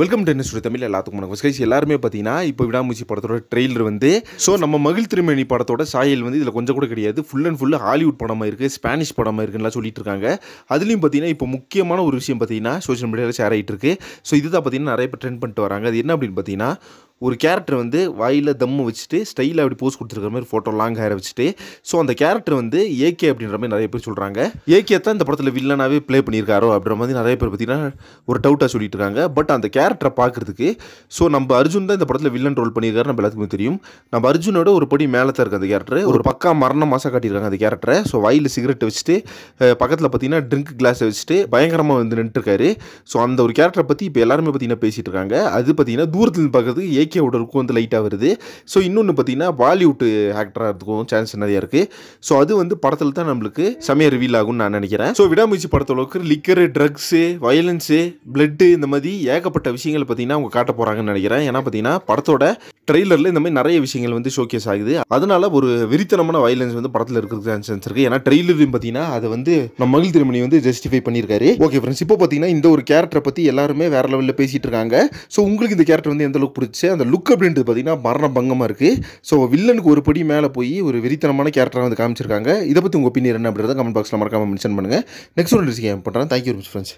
Welcome to என்ன தமிழ் எல்லாத்துக்கும் வணக்கம் கைஸ். எல்லாருமே பார்த்தீங்கன்னா இப்போ விடாமுயற்சி படத்தோட ட்ரெய்லர் வந்து நம்ம மகிழ் திருமணி படத்தோட சாயல் வந்து இதில் கொஞ்சம் கூட கிடையாது. ஃபுல் அண்ட் ஃபுல் ஹாலிவுட் படமாக இருக்குது, ஸ்பானிஷ் படமாக இருக்குன்னு சொல்லிட்டு இருக்காங்க. அதுலேயும் பார்த்தீங்கன்னா இப்போ முக்கியமான ஒரு விஷயம் பார்த்தீங்கன்னா சோஷியல் மீடியாவில் ஷேர் ஆகிட்டு இருக்கு. ஸோ இதுதான் பார்த்தீங்கன்னா நிறைய பேர் ட்ரெண்ட் பண்ணிட்டு வராங்க. அது என்ன அப்படின்னு பார்த்தீங்கன்னா, ஒரு கேரக்டர் வந்து வாயில் தம்மு வச்சுட்டு ஸ்டைலாக அப்படி போஸ் கொடுத்துருக்கிற மாதிரி ஃபோட்டோ லாங் ஹேரை வச்சுட்டு, ஸோ அந்த கேரக்டர் வந்து ஏகே அப்படின்ற மாதிரி நிறைய பேர் சொல்கிறாங்க. ஏகே தான் இந்த படத்தில் வில்லனாகவே ப்ளே பண்ணியிருக்காரோ அப்படின்ற மாதிரி நிறைய பேர் பார்த்தீங்கன்னா ஒரு டவுட்டாக சொல்லிட்டு இருக்காங்க. பட் அந்த கேரக்டரை பார்க்குறதுக்கு நம்ம அர்ஜுன் தான் இந்த படத்தில் வில்லன் ரோல் பண்ணியிருக்காரு. நம்ம எல்லாத்துக்குமே தெரியும். நம்ம அர்ஜுனோட ஒரு படி மேலே தான் இருக்குது அந்த கேரக்டர். ஒரு பக்கா மரண மாசம் காட்டியிருக்காங்க அந்த கேரக்டரை. ஸோ வாயில் சிகரெட் வச்சுட்டு பக்கத்தில் பார்த்தீங்கன்னா ட்ரிங்க் கிளாஸை வச்சுட்டு பயங்கரமாக வந்து நின்றுருக்காரு. ஸோ அந்த ஒரு கேரக்டரை பற்றி இப்போ எல்லாருமே பார்த்தீங்கன்னா பேசிகிட்டு இருக்காங்க. அது பார்த்தீங்கன்னா தூரத்தில் பார்க்கறதுக்கு ஏகேவோட இருக்கும் வந்து லைட்டாக வருது. ஸோ இன்னொன்று பார்த்தீங்கன்னா பாலிவுட் ஆக்டராக இருக்கும் சான்ஸ் நிறையா இருக்குது. ஸோ அது வந்து படத்தில் தான் நம்மளுக்கு செமையாக ரிவீல் ஆகும்னு நான் நினைக்கிறேன். ஸோ விடாமுயற்சி படத்தளவுக்கு லிக்கரு, ட்ரக்ஸு, வயலன்ஸு, பிளட்டு இந்த மாதிரி ஏகப்பட்ட விஷயங்கள் பார்த்தீங்கன்னா அவங்க காட்ட போகிறாங்கன்னு நினைக்கிறேன். ஏன்னா பார்த்தீங்கன்னா படத்தோட ட்ரெய்லரில் இந்த மாதிரி நிறைய விஷயங்கள் வந்து ஷோகேஸ் ஆகுது. அதனால ஒரு வெறித்தனமான வயலன்ஸ் வந்து படத்தில் இருக்கிறதுக்கு சான்ஸ் இருக்குது. ஏன்னா ட்ரெய்லரையும் பார்த்தீங்கன்னா அதை வந்து நம்ம மகிழ் திருமணி வந்து ஜஸ்டிஃபை பண்ணியிருக்காரு. ஓகே ஃப்ரெண்ட்ஸ், இப்போ பார்த்தீங்கன்னா இந்த ஒரு கேரக்டரை பற்றி எல்லாருமே வேற லெவலில் பேசிட்டு இருக்காங்க. ஸோ உங்களுக்கு இந்த கேரக்டர் வந்து எந்த அளவுக்கு பிடிச்சி, அந்த லுக் அப்படின்றது பார்த்தீங்கன்னா மரண பங்கமாக இருக்குது. ஸோ வில்லனுக்கு ஒரு படி மேலே போய் ஒரு வெறித்தனமான கேரக்டரை வந்து காமிச்சிருக்காங்க. இதை பற்றி உங்கள் ஒப்பீனியன் என்ன அப்படின்றத கமெண்ட் பாக்ஸில் மறக்காம மென்ஷன் பண்ணுங்கள். நெக்ஸ்ட் ஒரு விஷயம் பண்ணுறேன். Thank you very much friends.